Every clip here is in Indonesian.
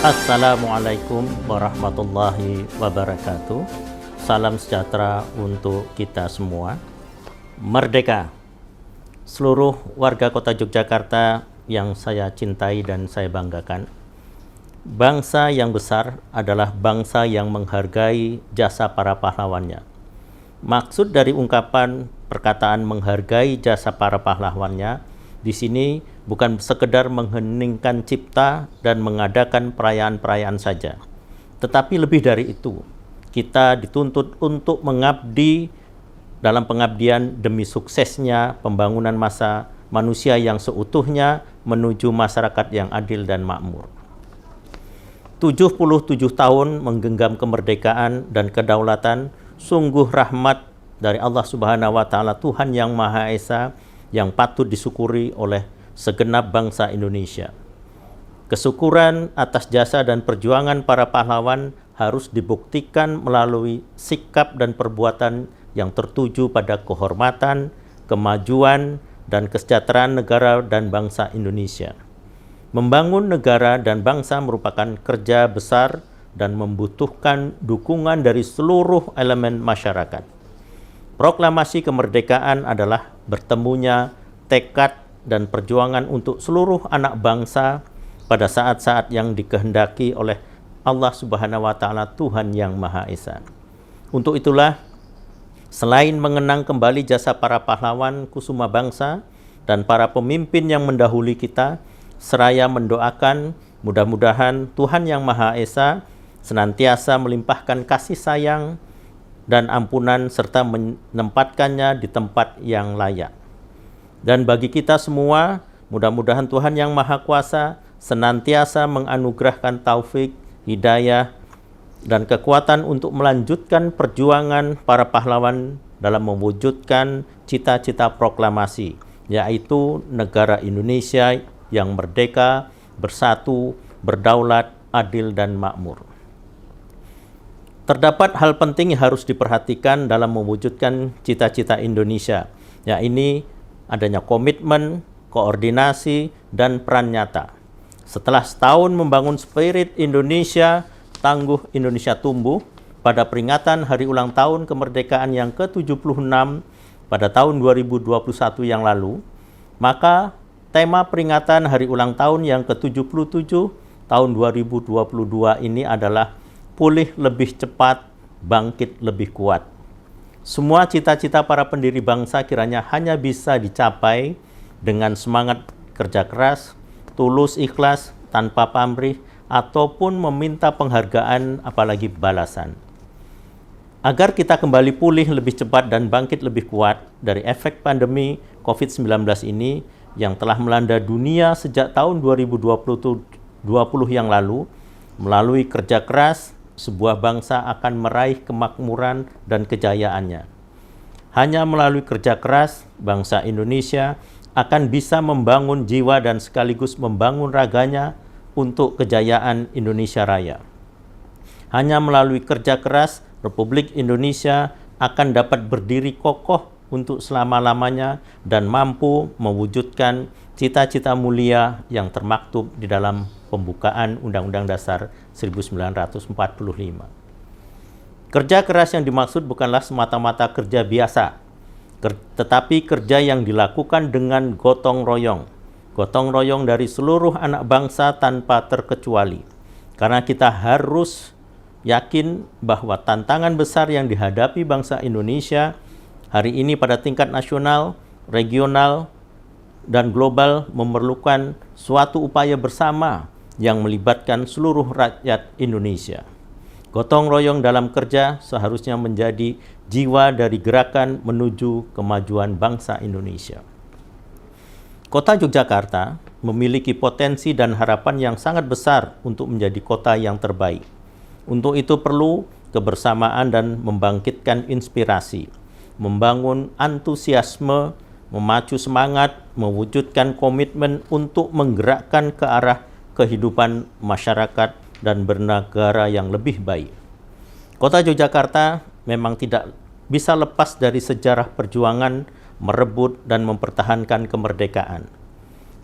Assalamualaikum warahmatullahi wabarakatuh. Salam sejahtera untuk kita semua. Merdeka. Seluruh warga kota Yogyakarta yang saya cintai dan saya banggakan. Bangsa yang besar adalah bangsa yang menghargai jasa para pahlawannya. Maksud dari ungkapan perkataan menghargai jasa para pahlawannya di sini bukan sekedar mengheningkan cipta dan mengadakan perayaan-perayaan saja. Tetapi lebih dari itu, kita dituntut untuk mengabdi dalam pengabdian demi suksesnya pembangunan manusia yang seutuhnya menuju masyarakat yang adil dan makmur. 77 tahun menggenggam kemerdekaan dan kedaulatan sungguh rahmat dari Allah Subhanahu wa taala, Tuhan yang Maha Esa, yang patut disyukuri oleh segenap bangsa Indonesia. Kesyukuran atas jasa dan perjuangan para pahlawan harus dibuktikan melalui sikap dan perbuatan yang tertuju pada kehormatan, kemajuan, dan kesejahteraan negara dan bangsa Indonesia. Membangun negara dan bangsa merupakan kerja besar dan membutuhkan dukungan dari seluruh elemen masyarakat. Proklamasi kemerdekaan adalah bertemunya tekad dan perjuangan untuk seluruh anak bangsa pada saat-saat yang dikehendaki oleh Allah Subhanahu wa taala, Tuhan yang Maha Esa. Untuk itulah, selain mengenang kembali jasa para pahlawan kusuma bangsa dan para pemimpin yang mendahului kita, seraya mendoakan mudah-mudahan Tuhan yang Maha Esa senantiasa melimpahkan kasih sayang dan ampunan serta menempatkannya di tempat yang layak. Dan bagi kita semua, mudah-mudahan Tuhan yang Maha Kuasa senantiasa menganugerahkan taufik, hidayah, dan kekuatan untuk melanjutkan perjuangan para pahlawan dalam mewujudkan cita-cita proklamasi, yaitu negara Indonesia yang merdeka, bersatu, berdaulat, adil, dan makmur. Terdapat hal penting yang harus diperhatikan dalam mewujudkan cita-cita Indonesia, yaitu adanya komitmen, koordinasi, dan peran nyata. Setelah setahun membangun spirit Indonesia, tangguh Indonesia tumbuh, pada peringatan Hari Ulang Tahun Kemerdekaan yang ke-76 pada tahun 2021 yang lalu, maka tema peringatan Hari Ulang Tahun yang ke-77 tahun 2022 ini adalah pulih lebih cepat, bangkit lebih kuat. Semua cita-cita para pendiri bangsa kiranya hanya bisa dicapai dengan semangat kerja keras, tulus ikhlas, tanpa pamrih, ataupun meminta penghargaan apalagi balasan. Agar kita kembali pulih lebih cepat dan bangkit lebih kuat dari efek pandemi COVID-19 ini yang telah melanda dunia sejak tahun 2020 yang lalu, melalui kerja keras, sebuah bangsa akan meraih kemakmuran dan kejayaannya. Hanya melalui kerja keras, bangsa Indonesia akan bisa membangun jiwa dan sekaligus membangun raganya untuk kejayaan Indonesia Raya. Hanya melalui kerja keras, Republik Indonesia akan dapat berdiri kokoh untuk selama-lamanya dan mampu mewujudkan cita-cita mulia yang termaktub di dalam pembukaan Undang-Undang Dasar 1945. Kerja keras yang dimaksud bukanlah semata-mata kerja biasa, tetapi kerja yang dilakukan dengan gotong royong dari seluruh anak bangsa tanpa terkecuali. Karena kita harus yakin bahwa tantangan besar yang dihadapi bangsa Indonesia hari ini pada tingkat nasional, regional, dan global memerlukan suatu upaya bersama yang melibatkan seluruh rakyat Indonesia. Gotong royong dalam kerja seharusnya menjadi jiwa dari gerakan menuju kemajuan bangsa Indonesia. Kota Yogyakarta memiliki potensi dan harapan yang sangat besar untuk menjadi kota yang terbaik. Untuk itu perlu kebersamaan dan membangkitkan inspirasi, membangun antusiasme, memacu semangat, mewujudkan komitmen untuk menggerakkan ke arah kehidupan masyarakat dan bernegara yang lebih baik. Kota Yogyakarta memang tidak bisa lepas dari sejarah perjuangan merebut dan mempertahankan kemerdekaan.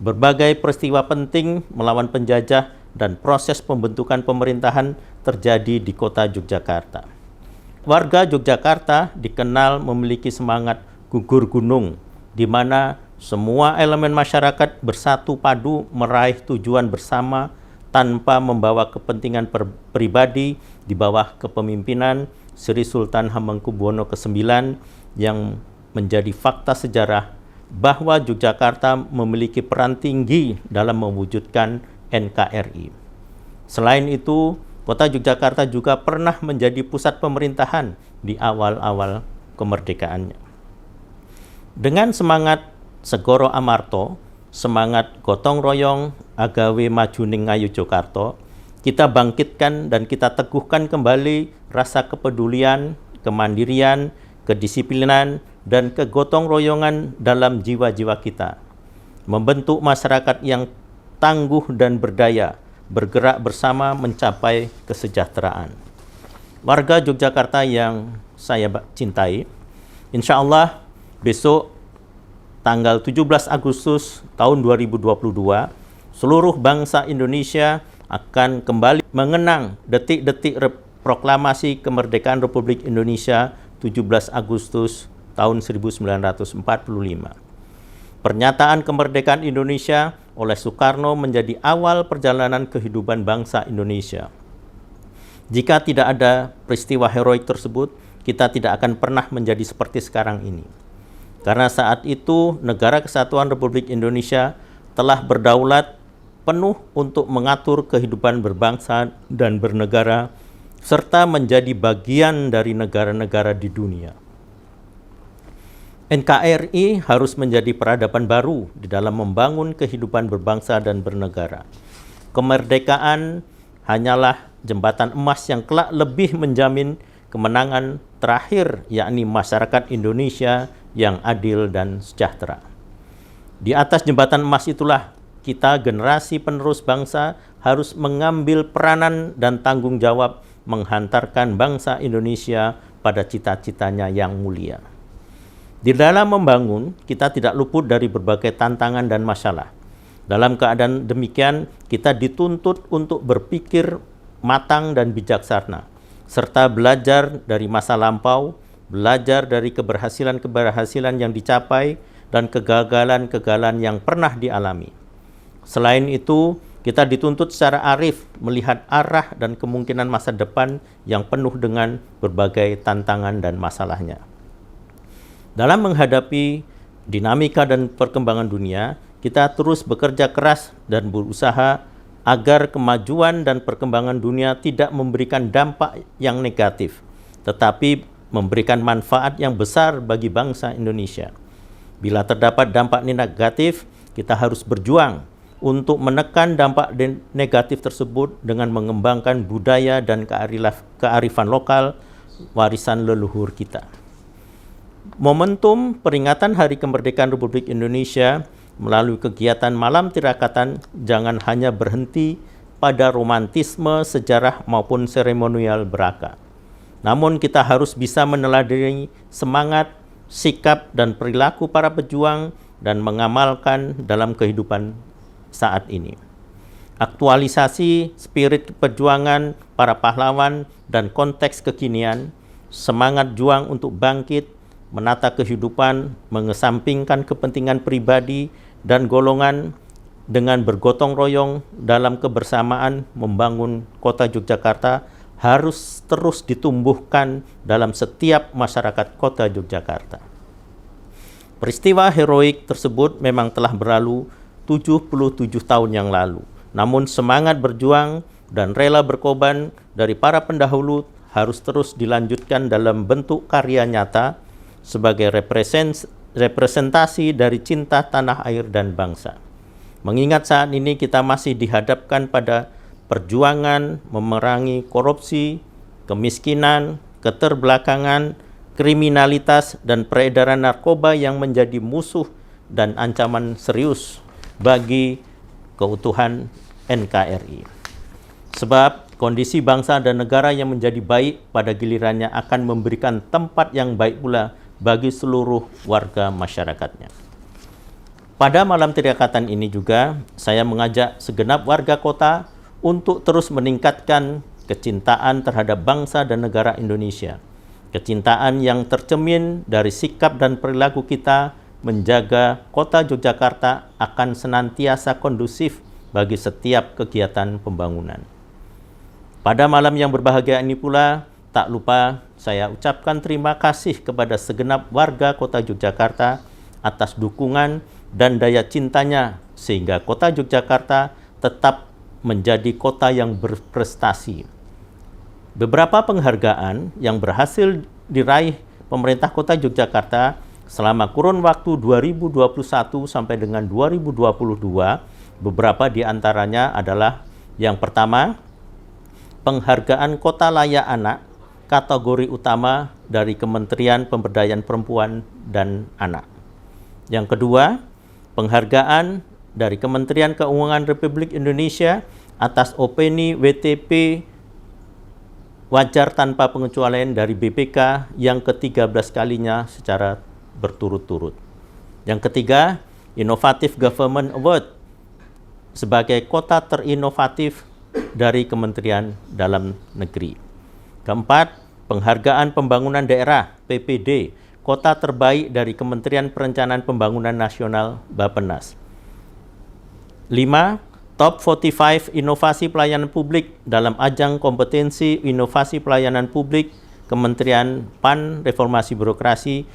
Berbagai peristiwa penting melawan penjajah dan proses pembentukan pemerintahan terjadi di kota Yogyakarta. Warga Yogyakarta dikenal memiliki semangat gugur gunung, di mana semua elemen masyarakat bersatu padu meraih tujuan bersama tanpa membawa kepentingan pribadi di bawah kepemimpinan Sri Sultan Hamengkubuwono ke-9 yang menjadi fakta sejarah bahwa Yogyakarta memiliki peran tinggi dalam mewujudkan NKRI. Selain itu, kota Yogyakarta juga pernah menjadi pusat pemerintahan di awal-awal kemerdekaannya. Dengan semangat Segoro Amarto, semangat gotong royong agawe maju ning ngayu Jogarta, kita bangkitkan dan kita teguhkan kembali rasa kepedulian, kemandirian, kedisiplinan, dan kegotong royongan dalam jiwa-jiwa kita. Membentuk masyarakat yang tangguh dan berdaya, bergerak bersama mencapai kesejahteraan. Warga Yogyakarta yang saya cintai, insya Allah besok tanggal 17 Agustus tahun 2022, seluruh bangsa Indonesia akan kembali mengenang detik-detik proklamasi kemerdekaan Republik Indonesia 17 Agustus tahun 1945. Pernyataan kemerdekaan Indonesia oleh Soekarno menjadi awal perjalanan kehidupan bangsa Indonesia. Jika tidak ada peristiwa heroik tersebut, kita tidak akan pernah menjadi seperti sekarang ini. Karena saat itu Negara Kesatuan Republik Indonesia telah berdaulat penuh untuk mengatur kehidupan berbangsa dan bernegara, serta menjadi bagian dari negara-negara di dunia. NKRI harus menjadi peradaban baru di dalam membangun kehidupan berbangsa dan bernegara. Kemerdekaan hanyalah jembatan emas yang kelak lebih menjamin kemenangan terakhir, yakni masyarakat Indonesia yang adil dan sejahtera. Di atas jembatan emas itulah kita generasi penerus bangsa harus mengambil peranan dan tanggung jawab menghantarkan bangsa Indonesia pada cita-citanya yang mulia. Di dalam membangun, kita tidak luput dari berbagai tantangan dan masalah. Dalam keadaan demikian, kita dituntut untuk berpikir matang dan bijaksana, serta belajar dari masa lampau, belajar dari keberhasilan-keberhasilan yang dicapai, dan kegagalan-kegagalan yang pernah dialami. Selain itu, kita dituntut secara arif melihat arah dan kemungkinan masa depan yang penuh dengan berbagai tantangan dan masalahnya. Dalam menghadapi dinamika dan perkembangan dunia, kita terus bekerja keras dan berusaha agar kemajuan dan perkembangan dunia tidak memberikan dampak yang negatif, tetapi memberikan manfaat yang besar bagi bangsa Indonesia. Bila terdapat dampak negatif, kita harus berjuang untuk menekan dampak negatif tersebut dengan mengembangkan budaya dan kearifan lokal warisan leluhur kita. Momentum peringatan Hari Kemerdekaan Republik Indonesia melalui kegiatan Malam Tirakatan jangan hanya berhenti pada romantisme sejarah maupun seremonial belaka. Namun kita harus bisa meneladani semangat, sikap, dan perilaku para pejuang dan mengamalkan dalam kehidupan saat ini. Aktualisasi spirit perjuangan para pahlawan dan konteks kekinian, semangat juang untuk bangkit, menata kehidupan, mengesampingkan kepentingan pribadi dan golongan dengan bergotong royong dalam kebersamaan membangun kota Yogyakarta harus terus ditumbuhkan dalam setiap masyarakat kota Yogyakarta. Peristiwa heroik tersebut memang telah berlalu 77 tahun yang lalu. Namun semangat berjuang dan rela berkorban dari para pendahulu harus terus dilanjutkan dalam bentuk karya nyata sebagai representasi dari cinta tanah air dan bangsa. Mengingat saat ini kita masih dihadapkan pada perjuangan memerangi korupsi, kemiskinan, keterbelakangan, kriminalitas, dan peredaran narkoba yang menjadi musuh dan ancaman serius bagi keutuhan NKRI. Sebab kondisi bangsa dan negara yang menjadi baik pada gilirannya akan memberikan tempat yang baik pula bagi seluruh warga masyarakatnya. Pada malam tirakatan ini juga, saya mengajak segenap warga kota untuk terus meningkatkan kecintaan terhadap bangsa dan negara Indonesia. Kecintaan yang tercermin dari sikap dan perilaku kita menjaga kota Yogyakarta akan senantiasa kondusif bagi setiap kegiatan pembangunan. Pada malam yang berbahagia ini pula, tak lupa saya ucapkan terima kasih kepada segenap warga kota Yogyakarta atas dukungan dan daya cintanya sehingga kota Yogyakarta tetap menjadi kota yang berprestasi. Beberapa penghargaan yang berhasil diraih pemerintah kota Yogyakarta selama kurun waktu 2021 sampai dengan 2022, beberapa di antaranya adalah yang pertama, penghargaan Kota Layak Anak kategori utama dari Kementerian Pemberdayaan Perempuan dan Anak. Yang kedua, penghargaan dari Kementerian Keuangan Republik Indonesia atas opini WTP wajar tanpa pengecualian dari BPK yang ke-13 kalinya secara berturut-turut. Yang ketiga, Innovative Government Award sebagai kota terinovatif dari Kementerian Dalam Negeri. Keempat, penghargaan pembangunan daerah PPD kota terbaik dari Kementerian Perencanaan Pembangunan Nasional Bappenas. 5. Top 45 Inovasi Pelayanan Publik dalam ajang kompetensi inovasi pelayanan publik Kementerian PAN Reformasi Birokrasi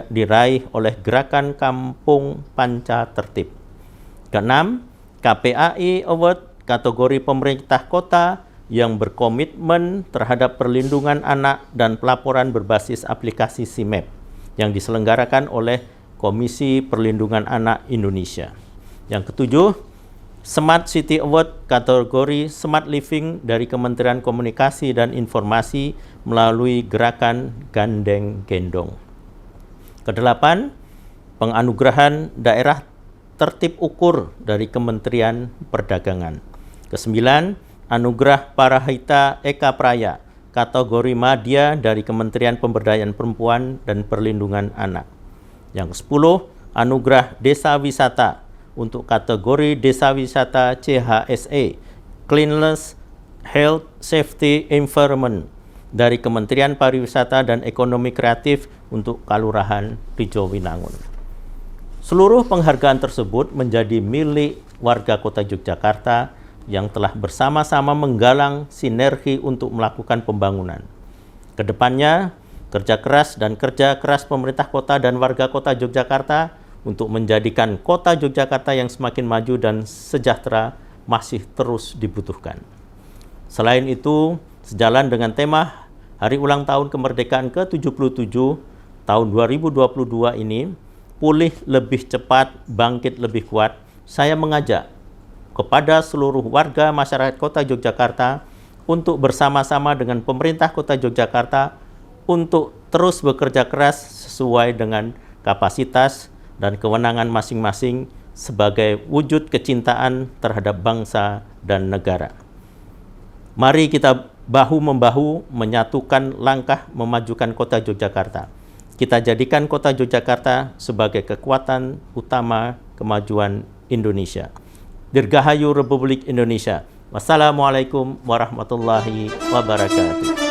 diraih oleh Gerakan Kampung Panca Tertib. Keenam, KPAI Award kategori pemerintah kota yang berkomitmen terhadap perlindungan anak dan pelaporan berbasis aplikasi SIMAP yang diselenggarakan oleh Komisi Perlindungan Anak Indonesia. Yang ketujuh, Smart City Award kategori Smart Living dari Kementerian Komunikasi dan Informasi melalui Gerakan Gandeng Gendong. Kedelapan, penganugerahan daerah tertib ukur dari Kementerian Perdagangan. Kesembilan, Anugerah Parahita Eka Praya kategori Madya dari Kementerian Pemberdayaan Perempuan dan Perlindungan Anak. Yang ke-10, Anugerah Desa Wisata untuk kategori Desa Wisata CHSE, Cleanliness, Health, Safety, Environment dari Kementerian Pariwisata dan Ekonomi Kreatif untuk Kalurahan Rijowinangun. Seluruh penghargaan tersebut menjadi milik warga kota Yogyakarta yang telah bersama-sama menggalang sinergi untuk melakukan pembangunan. Kedepannya, kerja keras pemerintah kota dan warga kota Yogyakarta untuk menjadikan kota Yogyakarta yang semakin maju dan sejahtera masih terus dibutuhkan. Selain itu, sejalan dengan tema Hari Ulang Tahun Kemerdekaan ke-77 tahun 2022 ini, pulih lebih cepat, bangkit lebih kuat, saya mengajak kepada seluruh warga masyarakat kota Yogyakarta untuk bersama-sama dengan pemerintah kota Yogyakarta untuk terus bekerja keras sesuai dengan kapasitas dan kewenangan masing-masing sebagai wujud kecintaan terhadap bangsa dan negara. Mari kita bahu-membahu menyatukan langkah memajukan kota Yogyakarta. Kita jadikan kota Yogyakarta sebagai kekuatan utama kemajuan Indonesia. Dirgahayu Republik Indonesia. Wassalamualaikum warahmatullahi wabarakatuh.